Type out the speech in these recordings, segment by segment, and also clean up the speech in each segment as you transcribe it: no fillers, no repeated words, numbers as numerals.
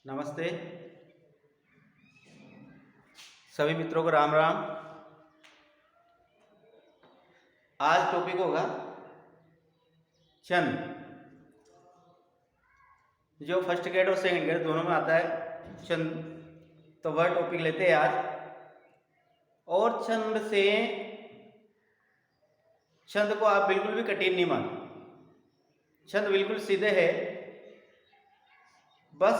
नमस्ते सभी मित्रों को राम राम। आज टॉपिक होगा छंद, जो फर्स्ट ग्रेड और सेकंड ग्रेड दोनों में आता है छंद। तो वह टॉपिक लेते हैं आज। और छंद को आप बिल्कुल भी कठिन नहीं मानो। छंद बिल्कुल सीधे है। बस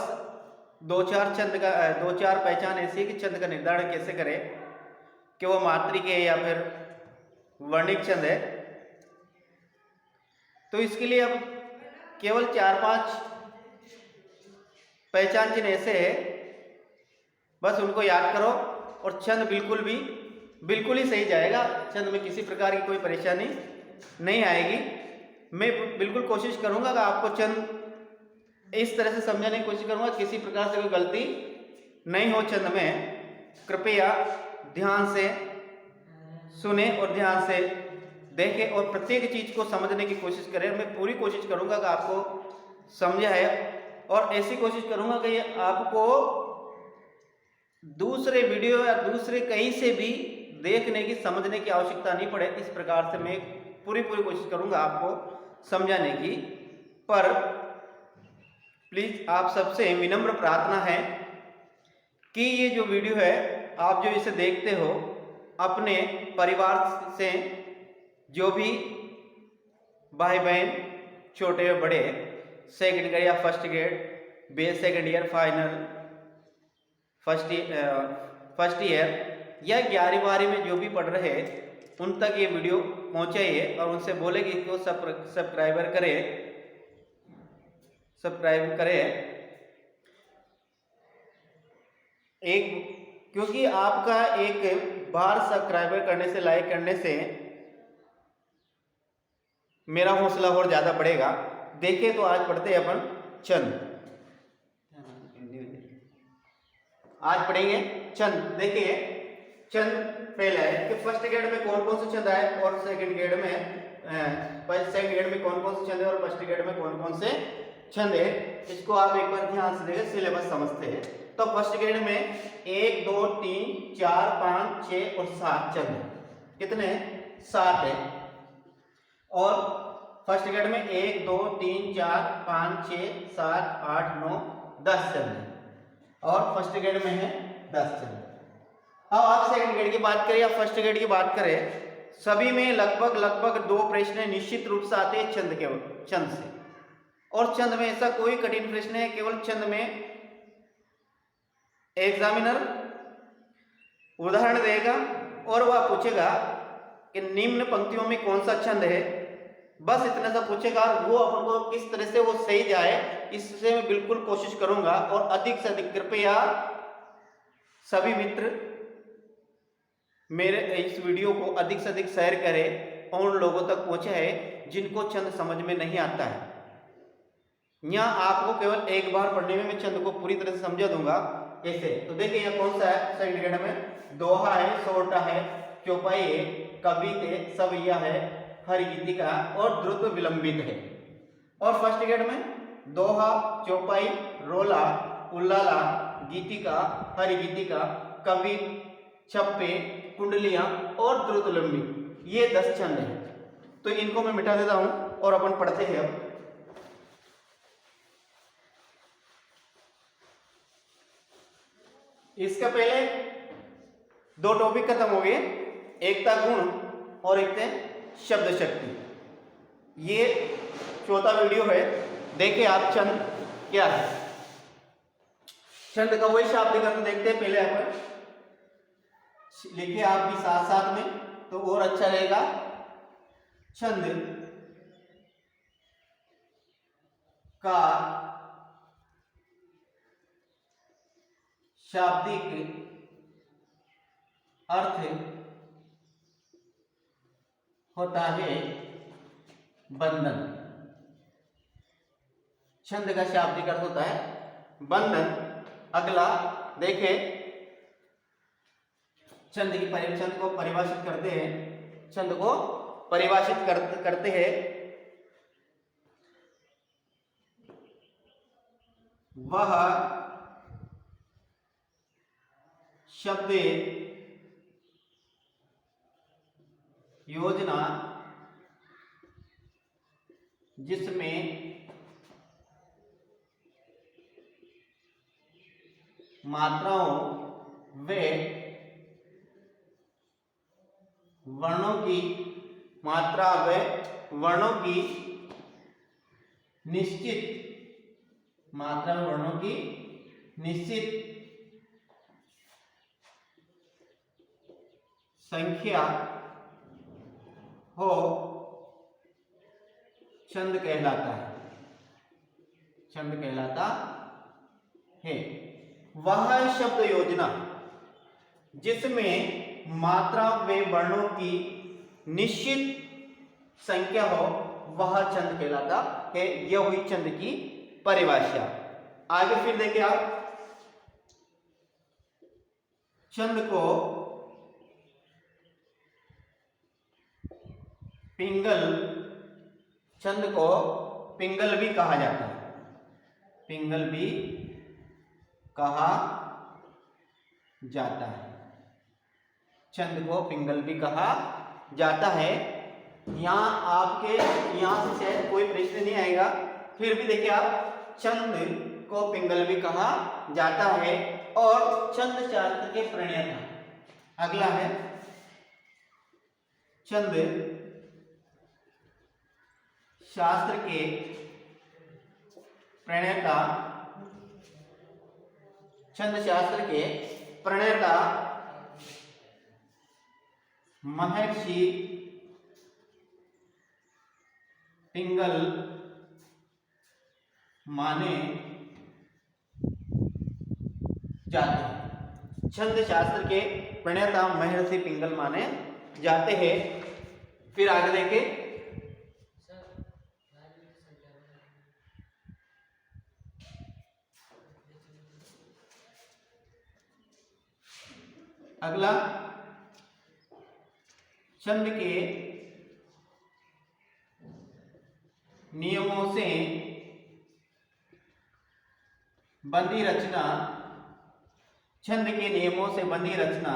दो चार पहचान ऐसी है कि छंद का निर्धारण कैसे करें कि वो मात्रिक है या फिर वर्णिक छंद है। तो इसके लिए अब केवल 4-5 पहचान चिन्ह ऐसे है, बस उनको याद करो और छंद बिल्कुल ही सही जाएगा। छंद में किसी प्रकार की कोई परेशानी नहीं आएगी। मैं बिल्कुल कोशिश करूंगा कि आपको छंद इस तरह से समझाने की कोशिश करूंगा, किसी प्रकार से कोई गलती नहीं हो छंद में। कृपया ध्यान से सुने और ध्यान से देखें और प्रत्येक चीज को समझने की कोशिश करें। मैं पूरी कोशिश करूंगा कि आपको समझा है और ऐसी कोशिश करूंगा कि आपको दूसरे वीडियो या दूसरे कहीं से भी देखने की समझने की आवश्यकता नहीं पड़े। इस प्रकार से मैं पूरी कोशिश करूंगा आपको समझाने की। पर प्लीज आप सबसे विनम्र प्रार्थना है कि ये जो वीडियो है, आप जो इसे देखते हो, अपने परिवार से जो भी भाई बहन छोटे और बड़े, सेकंड ग्रेड या first grade, BA second year final, first year या 11वीं में जो भी पढ़ रहे हैं, उन तक ये वीडियो पहुंचाइए और उनसे बोले कि इसको सब्सक्राइब करें। क्योंकि आपका एक बार सब्सक्राइबर करने से, लाइक करने से मेरा हौसला और ज्यादा बढ़ेगा। देखिए तो आज पढ़ते हैं अपन छंद। आज पढ़ेंगे छंद। देखिए छंद पहला है कि फर्स्ट ग्रेड में कौन कौन से छंद आए और सेकंड ग्रेड में कौन कौन से छंद है और फर्स्ट ग्रेड में कौन कौन से छंद है। इसको आप एक बार ध्यान से देखिए, सिलेबस समझते हैं। तो फर्स्ट ग्रेड में 1 2 3 4 5 6 और 7 छंद है। कितने? 7 है। और फर्स्ट ग्रेड में 1 2 3 4 5 6 7 8 9 10 छंद है और फर्स्ट ग्रेड में है 10 छंद। अब आप सेकंड ग्रेड की बात करें या फर्स्ट ग्रेड की बात करें, सभी में लगभग 2 प्रश्न निश्चित रूप से आते हैं छंद से। और छंद में ऐसा कोई कठिन प्रश्न है, केवल छंद में एग्जामिनर उदाहरण देगा और वह पूछेगा कि निम्न पंक्तियों में कौन सा छंद है। बस इतना सा पूछेगा और वो अपन को किस तरह से वो सही जाए, इससे मैं बिल्कुल कोशिश करूंगा। और अधिक से अधिक कृपया सभी मित्र मेरे इस वीडियो को अधिक से अधिक शेयर करें और उन लोगों तक पहुंचाए जिनको छंद समझ में नहीं आता है। यहाँ आपको केवल एक बार पढ़ने में मैं छंद को पूरी तरह से समझा दूंगा। कैसे? तो देखिए यह कौन सा है सेकंड ग्रेड में, दोहा है, सोरठा है, चौपाई है, कवित है, सवैया है, हरिगीतिका और द्रुत विलंबित है। और फर्स्ट ग्रेड में दोहा, चौपाई, रोला, उल्लाला, गीतिका, हरिगीतिका, कवित, छप्पे, कुंडलियां और द्रुत विलंबित, ये 10 छंद है। तो इनको मैं मिटा देता हूं और अपन पढ़ते हैं। अब इसका पहले 2 टॉपिक खत्म हो गए, एक था गुण और एक थे शब्द शक्ति। ये चौथा वीडियो है। देखिए आप छंद क्या है। छंद का वही शाब्दिक अर्थ देखते हैं। पहले अपन लिखिए आप भी साथ साथ में, तो और अच्छा रहेगा। छंद का शाब्दिक अर्थ होता है बंधन। छंद का शाब्दिक अर्थ होता है बंधन। अगला देखें, छंद को परिभाषित करते हैं। छंद को परिभाषित करते हैं वह शब्द योजना जिसमें मात्राओं व वर्णों की मात्रा व वर्णों की निश्चित मात्रा वर्णों की निश्चित संख्या हो छंद कहलाता है। छंद कहलाता है वह शब्द योजना जिसमें मात्रा व वर्णों की निश्चित संख्या हो वह छंद कहलाता है। यह हुई छंद की परिभाषा। आगे फिर देखिए आप, छंद को पिंगल भी कहा जाता है। पिंगल भी कहा जाता है। छंद को पिंगल भी कहा जाता है। यहाँ आपके यहाँ से शायद कोई प्रश्न नहीं आएगा, फिर भी देखिए आप, छंद को पिंगल भी कहा जाता है और छंद शास्त्र के प्रणेता। अगला है छंद शास्त्र के प्रणेता। छंद शास्त्र के प्रणेता महर्षि पिंगल माने जाते हैं। छंद शास्त्र के प्रणेता महर्षि पिंगल माने जाते हैं। फिर आगे देखें, अगला छंद के नियमों से बंधी रचना। छंद के नियमों से बंधी रचना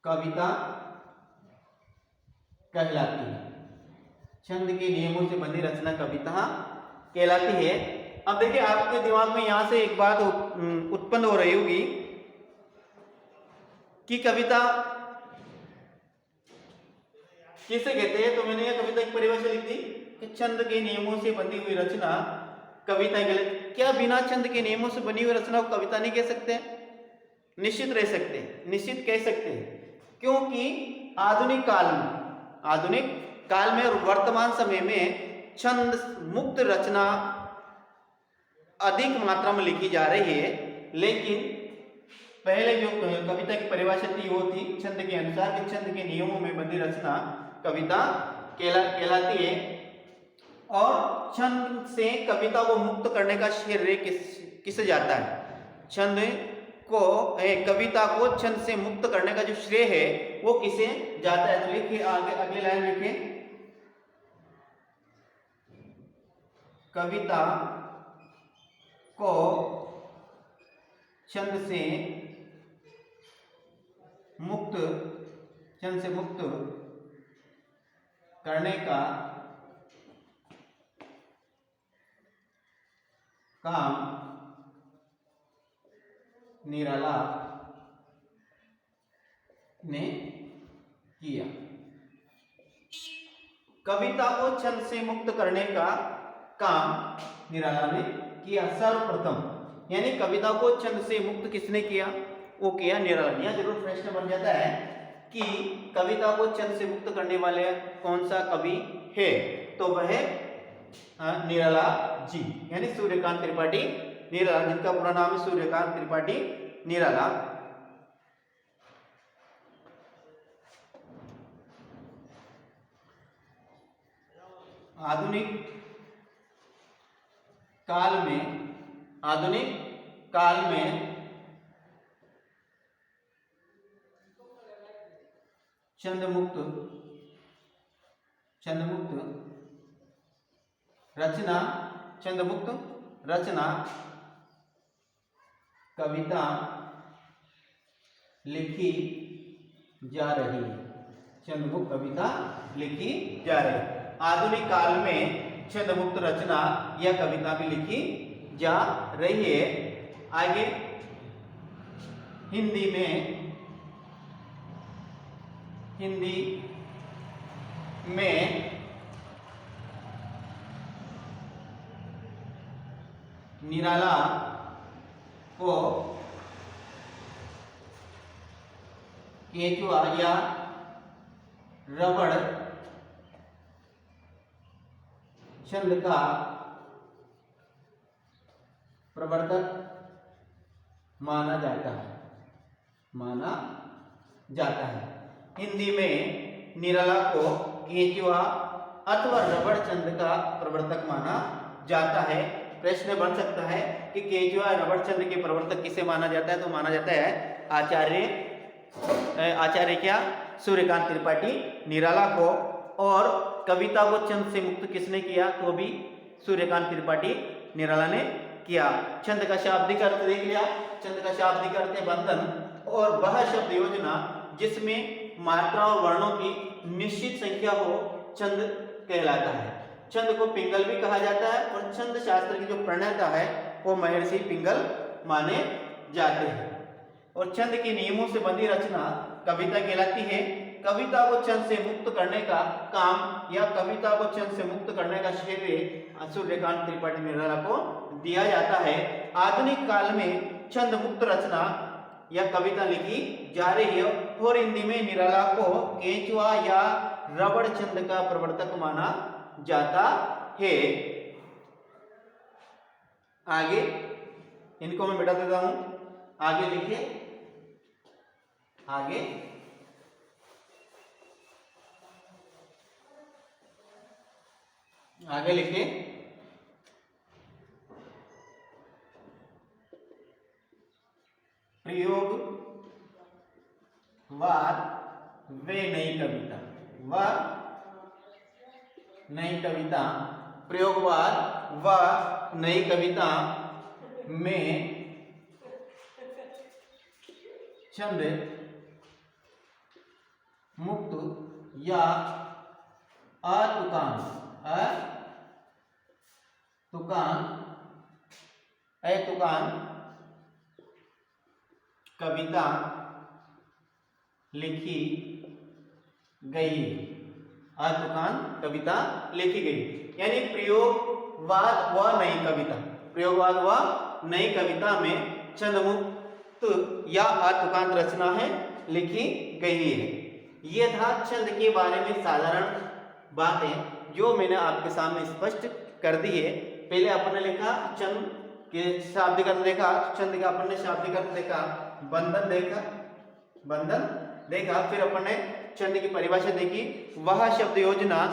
कविता कहलाती है। छंद के नियमों से बंधी रचना कविता कहलाती है। अब देखिए, आपके दिमाग में यहां से एक बात उत्पन्न हो रही होगी कि कविता किसे कहते हैं। तो मैंने यह कविता की परिभाषा लिख दी कि छंद के नियमों से बनी हुई रचना कविता कहलाती। क्या बिना छंद के नियमों से बनी हुई रचना को कविता नहीं कह सकते? निश्चित रह सकते हैं, निश्चित कह सकते हैं, क्योंकि आधुनिक काल में और वर्तमान समय में छंद मुक्त रचना अधिक मात्रा में लिखी जा रही है। लेकिन पहले जो कविता की परिभाषा थी वो थी छंद के अनुसार कि छंद के नियमों में बंधी रचना कविता कहलाती है। और छंद से कविता को मुक्त करने का श्रेय किसे जाता है? छंद को कविता को छंद से मुक्त करने का जो श्रेय है वो किसे जाता है? तो लिखिए, आगे अगली लाइन लिखिए, कविता को छंद से मुक्त करने का काम निराला ने किया। कविता को छंद से मुक्त करने का काम निराला ने किया सर्वप्रथम। यानी कविता को छंद से मुक्त किसने किया? वो किया निराला ने। यह जरूर प्रश्न बन जाता है कि कविता को छंद से मुक्त करने वाले कौन सा कवि है? तो वह निराला जी, यानी सूर्यकांत त्रिपाठी निराला, जिनका पूरा नाम है सूर्यकांत त्रिपाठी निराला। आधुनिक काल में छंद मुक्त रचना कविता लिखी जा रही है। छंदमुक्त कविता लिखी जा रही है। आधुनिक काल में छंदमुक्त रचना या कविता भी लिखी जा रही है। आगे हिंदी में निराला को केंचुआ या रबड़ छंद का प्रवर्तक माना जाता है। हिंदी में निराला को केंचुआ अथवा रबड़ छंद का प्रवर्तक माना जाता है। प्रश्न बन सकता है कि केंचुआ रबड़ छंद के प्रवर्तक किसे माना जाता है? तो माना जाता है आचार्य क्या? सूर्यकांत त्रिपाठी निराला को। और कविता को छंद से मुक्त किसने किया? तो भी सूर्यकांत त्रिपाठी निराला ने किया। छंद का शाब्दिक अर्थ देख लिया। छंद का शाब्दिक अर्थ है बंधन, और वह शब्द योजना जिसमें मात्रा और वर्णों की निश्चित संख्या हो छंद कहलाता है। छंद को पिंगल भी कहा जाता है, और छंद शास्त्र की जो प्रणेता है वो महर्षि पिंगल माने जाते हैं। और छंद के नियमों से बंधी रचना कविता कहलाती है। कविता को छंद से मुक्त करने का काम या कविता को छंद से मुक्त करने का श्रेय सूर्यकांत त्रिपाठी निराला को दिया जाता है। आधुनिक काल में छंद मुक्त रचना या कविता लिखी जा रही है, और हिंदी में निराला को केंचुआ या रबड़ छंद का प्रवर्तक माना जाता है। आगे इनको मैं मिटा देता हूं। आगे लिखिए, आगे लिखिए। प्रयोगवाद वे नई कविता। प्रयोगवाद व नई कविता में छंद मुक्त या अतुकान कविता लिखी गई। अतुकान कविता लिखी गई, यानी प्रयोगवाद व नई कविता में छंदमुक्त या अतुकांत रचना है लिखी गई है। ये था छंद के बारे में साधारण बातें जो मैंने आपके सामने स्पष्ट कर दी है। पहले अपन ने लिखा छंद के शाब्दिक अर्थ देखा, छंद का अपन ने शाब्दिक अर्थ देखा, बंधन देखा, फिर अपन ने छंद की परिभाषा देखी। वह शब्द योजना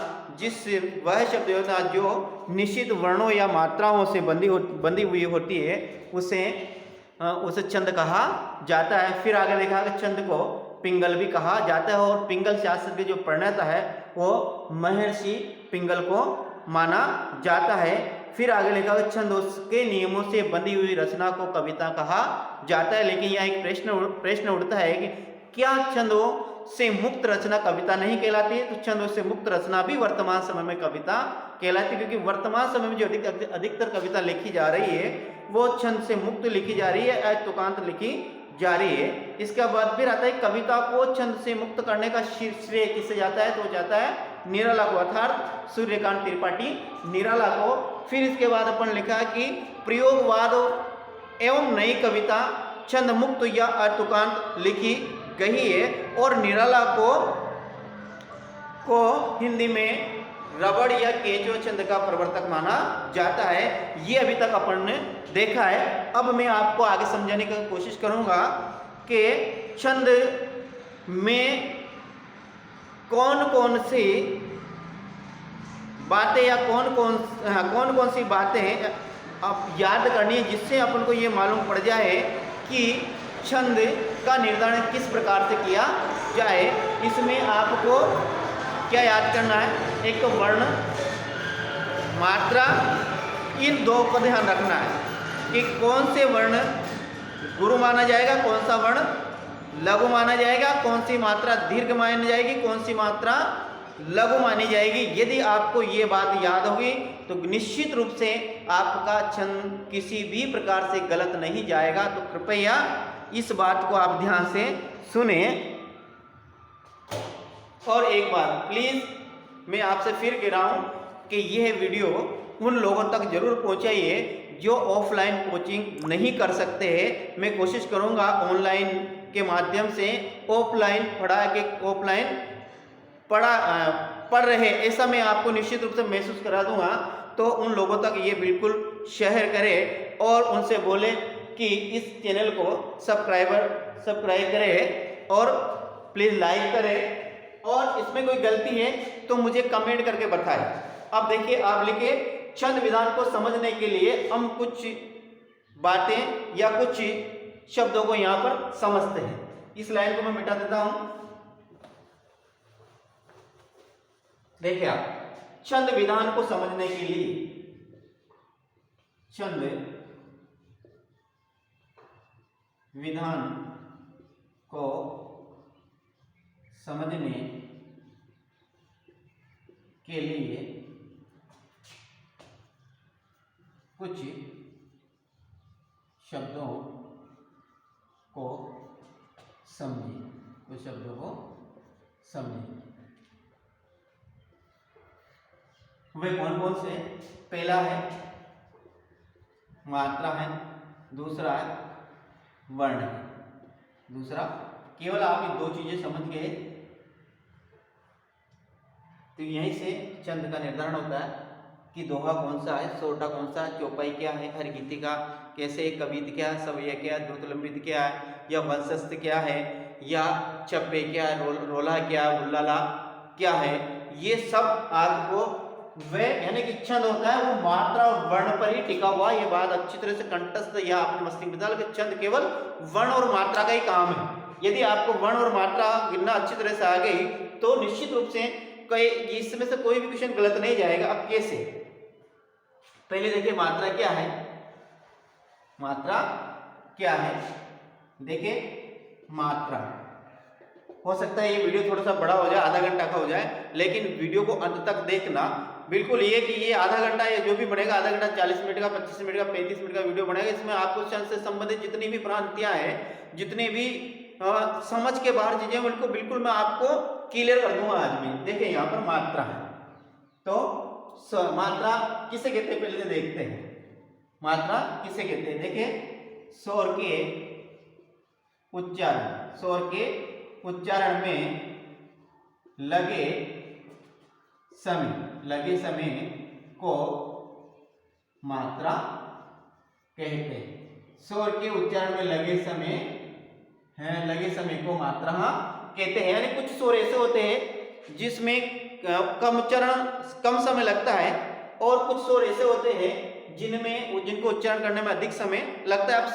जो निश्चित वर्णों या मात्राओं से बंधी हुई होती है उसे छंद कहा जाता है। फिर आगे देखा कि छंद को पिंगल भी कहा जाता है, और पिंगल शास्त्र के जो प्रणेता है वो महर्षि पिंगल को माना जाता है। फिर आगे लिखा कि छंद के नियमों से बंधी हुई रचना को कविता कहा जाता है। लेकिन यहाँ एक प्रश्न उठता है कि क्या छंदों से मुक्त रचना कविता नहीं कहलाती है? तो छंदों से मुक्त रचना भी वर्तमान समय में कविता कहलाती है, क्योंकि वर्तमान समय में जो अधिकतर कविता लिखी जा रही है वो छंद से मुक्त लिखी जा रही है, अतुकांत लिखी जा रही है। इसके बाद फिर आता है कविता को छंद से मुक्त करने का श्रेय किससे जाता है? तो जाता है निराला को, अर्थात सूर्यकांत त्रिपाठी निराला को। फिर इसके बाद अपन लिखा कि प्रयोगवाद एवं नई कविता छंद मुक्त या अतुकांत लिखी गई है, और निराला को हिंदी में रबड़ या केंचुआ छंद का प्रवर्तक माना जाता है। ये अभी तक अपन ने देखा है। अब मैं आपको आगे समझाने की कोशिश करूंगा कि छंद में कौन कौन सी बातें या कौन कौन सी बातें आप याद करनी है, जिससे अपन को ये मालूम पड़ जाए कि छंद का निर्धारण किस प्रकार से किया जाए। इसमें आपको क्या याद करना है? एक तो वर्ण, मात्रा, इन दो को ध्यान रखना है कि कौन से वर्ण गुरु माना जाएगा, कौन सा वर्ण लघु माना जाएगा, कौन सी मात्रा दीर्घ मानी जाएगी, कौन सी मात्रा लघु मानी जाएगी। यदि आपको ये बात याद होगी तो निश्चित रूप से आपका छंद किसी भी प्रकार से गलत नहीं जाएगा। तो कृपया इस बात को आप ध्यान से सुने। और एक बार प्लीज मैं आपसे फिर कह रहा हूं कि यह वीडियो उन लोगों तक जरूर पहुंचाइए जो ऑफलाइन कोचिंग नहीं कर सकते हैं। मैं कोशिश करूंगा ऑनलाइन के माध्यम से ऑफलाइन पढ़ रहे ऐसा मैं आपको निश्चित रूप से महसूस करा दूंगा। तो उन लोगों तक ये बिल्कुल शेयर करें और उनसे बोले कि इस चैनल को सब्सक्राइब करें और प्लीज़ लाइक करें, और इसमें कोई गलती है तो मुझे कमेंट करके बताएं। अब देखिए, आप लिखे छंद विधान को समझने के लिए हम कुछ बातें या कुछ शब्दों को यहाँ पर समझते हैं। इस लाइन को मैं मिटा देता हूं। देखिए आप, छंद विधान को समझने के लिए, छंद विधान को समझने के लिए कुछ शब्दों को समझिए, कुछ शब्दों को समझिए। वे कौन कौन से? पहला है मात्रा है, दूसरा है वर्ण है, दूसरा, केवल आप ये दो चीजें समझ गए तो यहीं से छंद का निर्धारण होता है कि दोहा कौन सा है, सोटा कौन सा, चौपाई क्या है, हर गीतिका कैसे, कवित क्या है, सवैया क्या है, द्रुतलंबित क्या है, या वंशस्थ क्या है, या चप्पे क्या है, रोला क्या है, उल्लाला क्या है। ये सब आपको वे यानी कि छंद होता है वो मात्रा और वर्ण पर ही टिका हुआ। ये बात अच्छी तरह से कंठस्थ या अपने मस्तिष्क में डाल कि छंद केवल वर्ण और मात्रा का ही काम है। यदि आपको वर्ण और मात्रा गिनना अच्छी तरह से आ गई तो निश्चित रूप से इसमें से कोई भी क्वेश्चन गलत नहीं जाएगा। अब कैसे? पहले देखिए मात्रा क्या है, मात्रा क्या है। देखिए मात्रा, हो सकता है ये वीडियो थोड़ा सा बड़ा हो जाए, आधा घंटा का हो जाए, लेकिन वीडियो को अंत तक देखना। बिल्कुल ये कि ये आधा घंटा या जो भी बनेगा, आधा घंटा 40 मिनट का, 25 मिनट का, 35 मिनट का वीडियो बनेगा। इसमें आपको छंद से संबंधित जितनी भी भ्रांतियां हैं, जितनी भी समझ के बाहर चीजें, उनको बिल्कुल मैं आपको क्लियर कर दूंगा आज में। देखिए यहाँ पर मात्रा है, तो मात्रा किसे कहते हैं पहले देखते हैं। मात्रा किसे कहते हैं? देखिए स्वर के उच्चारण, स्वर के उच्चारण में लगे समय को मात्रा कहते हैं। स्वर के उच्चारण में लगे समय को मात्रा कहते हैं। यानी कुछ स्वर ऐसे होते हैं जिसमें कम समय लगता है, और कुछ स्वर ऐसे होते हैं जिनको उच्चारण करने में अधिक समय लगता है। अब